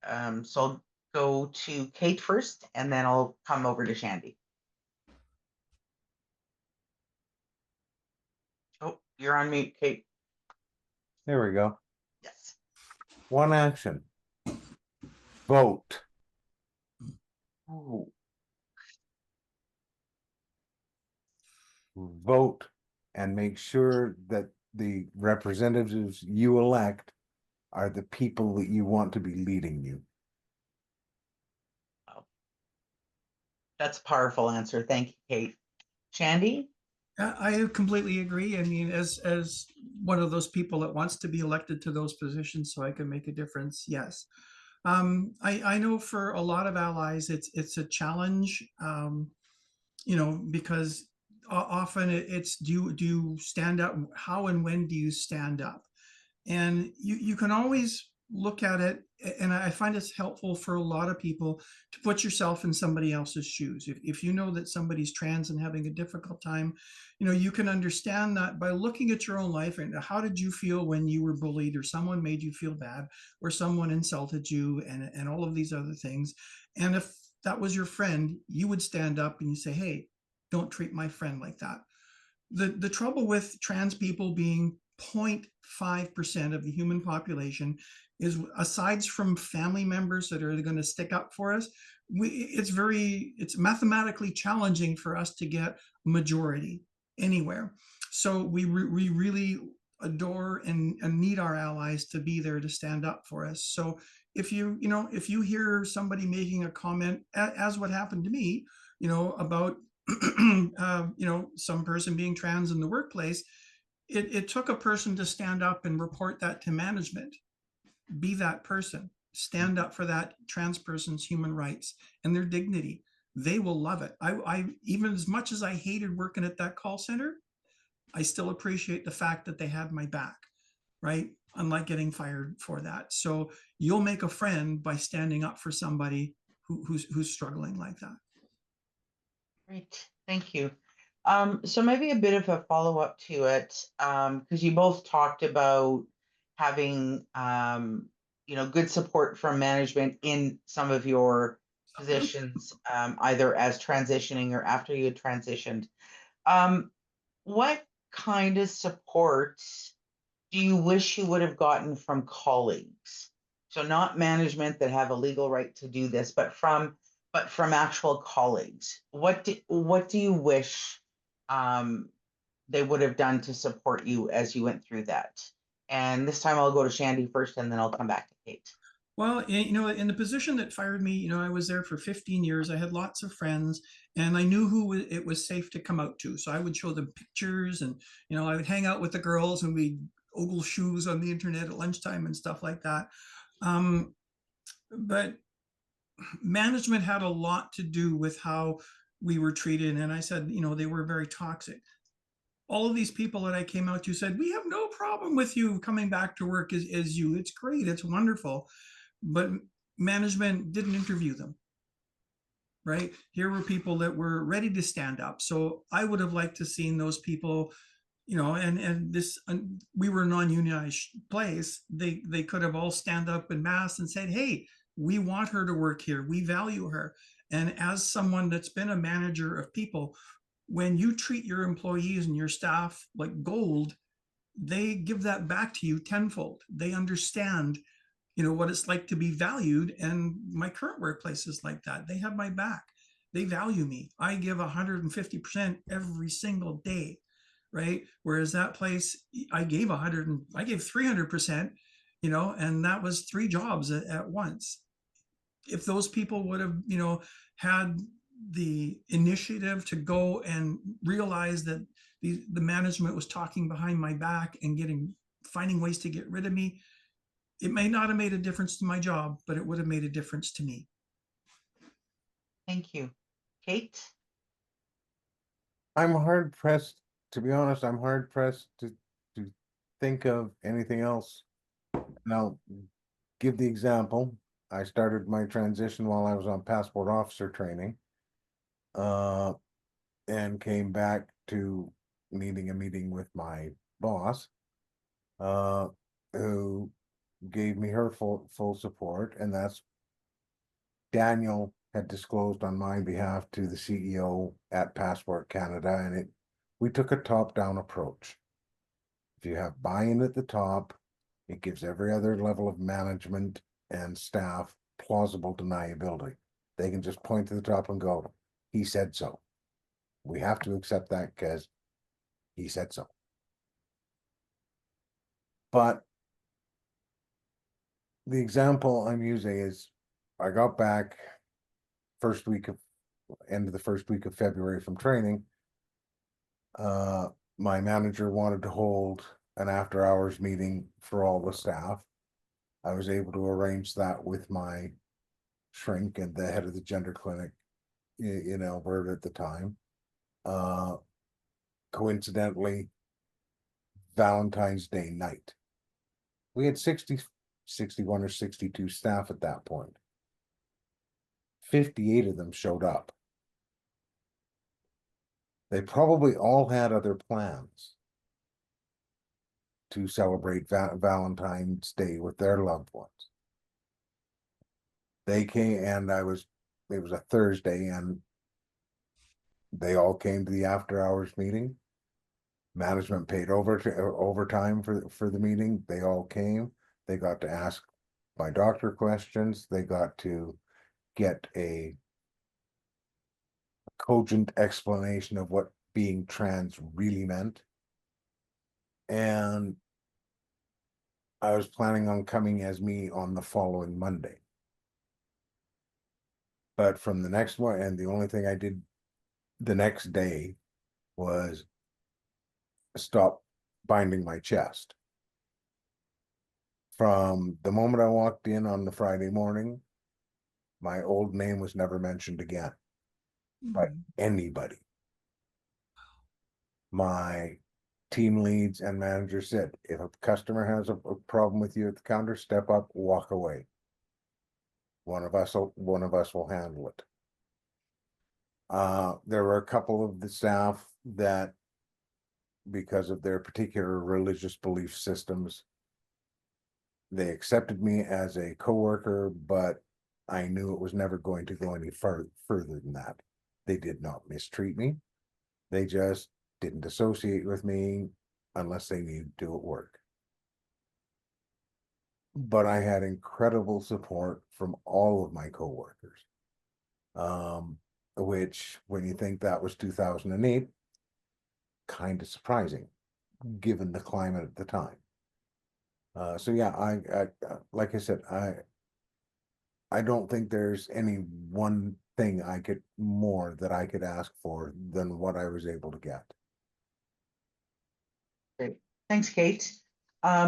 So I'll go to Kate first, and then I'll come over to Shandi. Oh, you're on mute, Kate. There we go. Yes. One action. Vote. Oh, Vote and make sure that the representatives you elect are the people that you want to be leading you. That's a powerful answer. Thank you, Kate. Shandi? I completely agree. I mean, as one of those people that wants to be elected to those positions so I can make a difference, yes. I know for a lot of allies, it's a challenge, because often it's do you stand up? How and when do you stand up? And you can always look at it, and I find it's helpful for a lot of people to put yourself in somebody else's shoes. If you know that somebody's trans and having a difficult time, you can understand that by looking at your own life and how did you feel when you were bullied or someone made you feel bad or someone insulted you and all of these other things. And if that was your friend, you would stand up and you say, hey, don't treat my friend like that. The trouble with trans people being 0.5% of the human population is, aside from family members that are going to stick up for us, it's mathematically challenging for us to get majority anywhere. So we really adore and need our allies to be there to stand up for us. So if you hear somebody making a comment, as what happened to me, about some person being trans in the workplace, it took a person to stand up and report that to management. Be that person. Stand up for that trans person's human rights and their dignity. They will love it. I even as much as I hated working at that call center, I still appreciate the fact that they had my back, right? Unlike getting fired for that. So you'll make a friend by standing up for somebody who's struggling like that. Great, thank you. So maybe a bit of a follow-up to it, because you both talked about having, good support from management in some of your positions, either as transitioning or after you had transitioned. What kind of support do you wish you would have gotten from colleagues? So not management that have a legal right to do this, but from actual colleagues. What do you wish they would have done to support you as you went through that? And this time I'll go to Shandi first, and then I'll come back to Kate. Well, in the position that fired me, I was there for 15 years. I had lots of friends, and I knew who it was safe to come out to. So I would show them pictures, and I would hang out with the girls, and we'd ogle shoes on the internet at lunchtime and stuff like that. But management had a lot to do with how we were treated, and I said, they were very toxic. All of these people that I came out to said, we have no problem with you coming back to work as you. It's great. It's wonderful. But management didn't interview them, right? Here were people that were ready to stand up. So I would have liked to seen those people, and this, we were a non-unionized place. They could have all stand up in mass and said, hey, we want her to work here. We value her. And as someone that's been a manager of people, when you treat your employees and your staff like gold, they give that back to you tenfold. They understand, what it's like to be valued. And my current workplace is like that. They have my back. They value me. I give 150% every single day, right? Whereas that place, I gave 300%, and that was 3 jobs at once. If those people would have, had the initiative to go and realize that the management was talking behind my back and finding ways to get rid of me, it may not have made a difference to my job, but it would have made a difference to me. Thank you. Kate? I'm hard pressed, to be honest, I'm hard pressed to think of anything else. Now, give the example. I started my transition while I was on passport officer training, and came back to needing a meeting with my boss, who gave me her full support, and that's Daniel had disclosed on my behalf to the CEO at Passport Canada, and we took a top-down approach. If you have buy-in at the top, it gives every other level of management and staff plausible deniability. They can just point to the top and go, he said so. We have to accept that because he said so. But the example I'm using is, I got back first week of end of the first week of February from training, my manager wanted to hold an after hours meeting for all the staff. I was able to arrange that with my shrink and the head of the gender clinic in Alberta at the time. Coincidentally, Valentine's Day night, we had 61 or 62 staff at that point. 58 of them showed up. They probably all had other plans to celebrate Valentine's Day with their loved ones. They came, and it was a Thursday, and they all came to the after hours meeting. Management paid overtime for the meeting. They all came. They got to ask my doctor questions. They got to get a cogent explanation of what being trans really meant. And I was planning on coming as me on the following Monday. But from the next one, and the only thing I did the next day was stop binding my chest. From the moment I walked in on the Friday morning, my old name was never mentioned again by anybody. My team leads and managers said, if a customer has a problem with you at the counter, step up, walk away. One of us will handle it. There were a couple of the staff that, because of their particular religious belief systems, they accepted me as a coworker, but I knew it was never going to go any further than that. They did not mistreat me. They just didn't associate with me unless they needed to at work. But I had incredible support from all of my coworkers, which, when you think that was 2008, kind of surprising, given the climate at the time. So yeah, I like I said, I don't think there's any one thing that I could ask for than what I was able to get. Great. Thanks, Kate.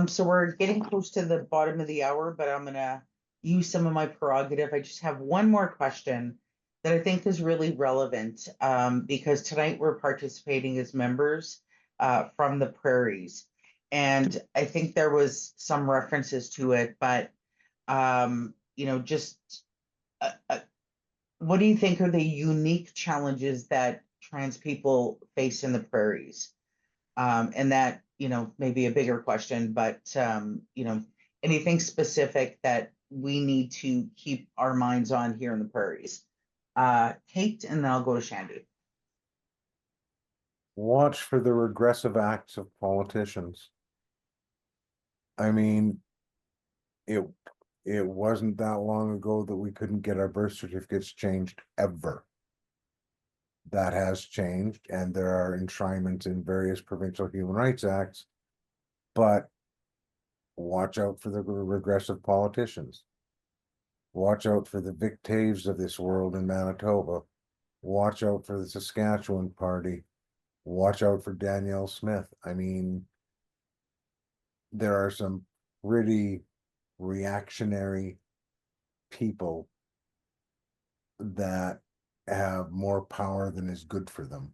So we're getting close to the bottom of the hour, but I'm gonna use some of my prerogative. I just have one more question that I think is really relevant, because tonight we're participating as members from the prairies. And I think there was some references to it, but just what do you think are the unique challenges that trans people face in the prairies? And that, maybe a bigger question, but, anything specific that we need to keep our minds on here in the prairies? Kate, and then I'll go to Shandi. Watch for the regressive acts of politicians. I mean, it wasn't that long ago that we couldn't get our birth certificates changed ever. That has changed, and there are enshrinements in various provincial human rights acts, but watch out for the regressive politicians. Watch out for the Vic Taves of this world in Manitoba. Watch out for the Saskatchewan Party. Watch out for Danielle Smith. I mean, there are some pretty reactionary people that have more power than is good for them.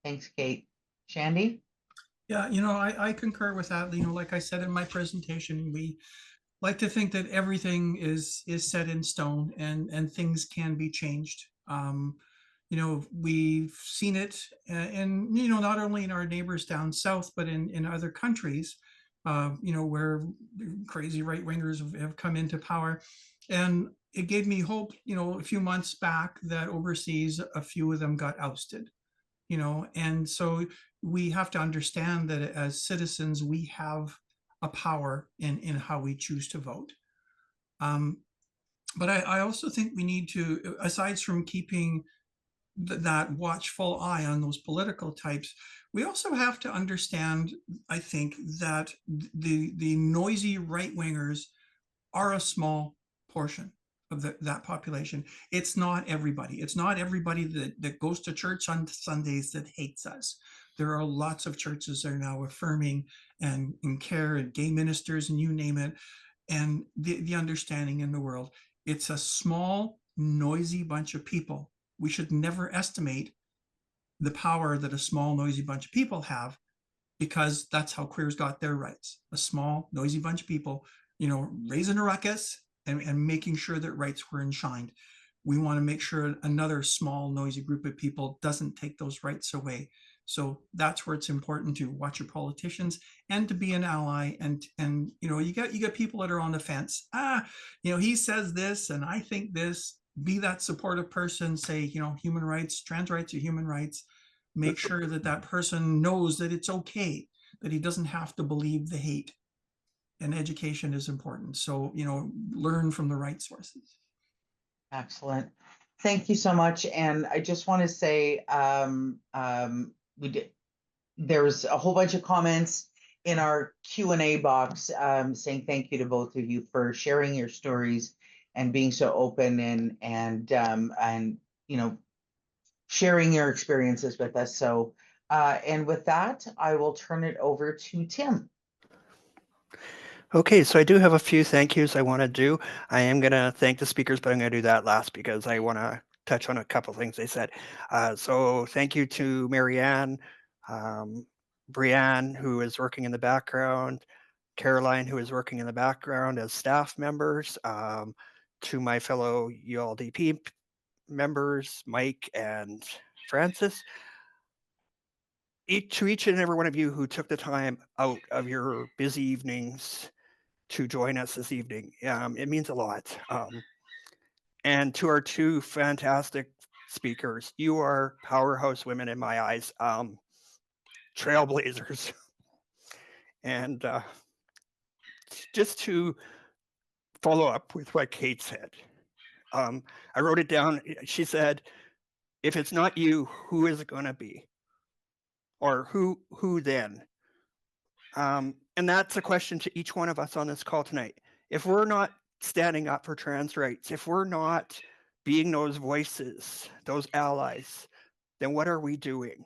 Thanks, Kate. Shandi? Yeah, I concur with that. Like I said in my presentation, we like to think that everything is set in stone and things can be changed. We've seen it in, not only in our neighbors down south, but in other countries, where crazy right-wingers have come into power. And it gave me hope, a few months back, that overseas, a few of them got ousted, and so we have to understand that as citizens, we have a power in how we choose to vote. But I also think we need to, aside from keeping that watchful eye on those political types, we also have to understand, I think, that the noisy right-wingers are a small portion. of that population. It's not everybody. It's not everybody that goes to church on Sundays that hates us. There are lots of churches that are now affirming and care and gay ministers and you name it. And the understanding in the world, it's a small, noisy bunch of people. We should never estimate the power that a small, noisy bunch of people have, because that's how queers got their rights. A small, noisy bunch of people, raising a ruckus and making sure that rights were enshrined. We want to make sure another small, noisy group of people doesn't take those rights away. So that's where it's important to watch your politicians and to be an ally. And you got people that are on the fence. He says this and I think this. Be that supportive person. Say, human rights, trans rights are human rights. Make sure that person knows that it's okay, that he doesn't have to believe the hate. And education is important. So, learn from the right sources. Excellent. Thank you so much. And I just want to say, there was a whole bunch of comments in our Q&A box saying thank you to both of you for sharing your stories and being so open and sharing your experiences with us. So, and with that, I will turn it over to Tim. Okay, so I do have a few thank yous I want to do. I am going to thank the speakers, but I'm going to do that last because I want to touch on a couple things they said. So thank you to Marianne, Brianne, who is working in the background, Caroline, who is working in the background as staff members, to my fellow ULDP members, Mike and Francis. To each and every one of you who took the time out of your busy evenings to join us this evening. It means a lot. And to our two fantastic speakers, you are powerhouse women in my eyes, trailblazers. And just to follow up with what Kate said, I wrote it down. She said, if it's not you, who is it going to be? Or who then? And that's a question to each one of us on this call tonight. If we're not standing up for trans rights, if we're not being those voices, those allies, then what are we doing?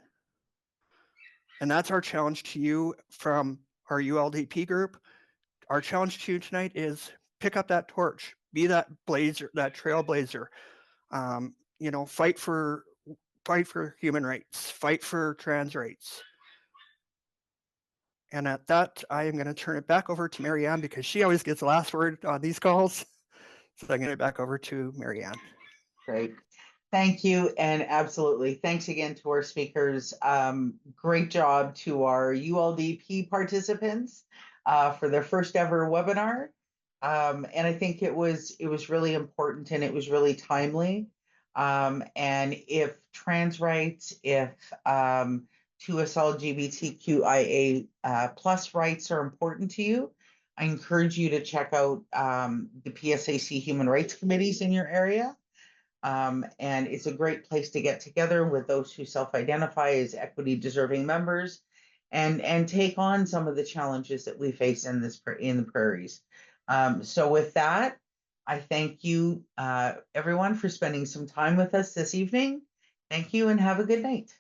And that's our challenge to you from our ULDP group. Our challenge to you tonight is pick up that torch, be that blazer, that trailblazer. Fight for human rights, fight for trans rights. And at that, I am going to turn it back over to Marianne because she always gets the last word on these calls. So I'm going to get back over to Marianne. Great. Thank you. And absolutely. Thanks again to our speakers. Great job to our ULDP participants for their first ever webinar. And I think it was really important and it was really timely. And if trans rights, if 2S LGBTQIA plus rights are important to you, I encourage you to check out the PSAC human rights committees in your area. And it's a great place to get together with those who self-identify as equity deserving members and take on some of the challenges that we face in the prairies. So with that, I thank you everyone for spending some time with us this evening. Thank you and have a good night.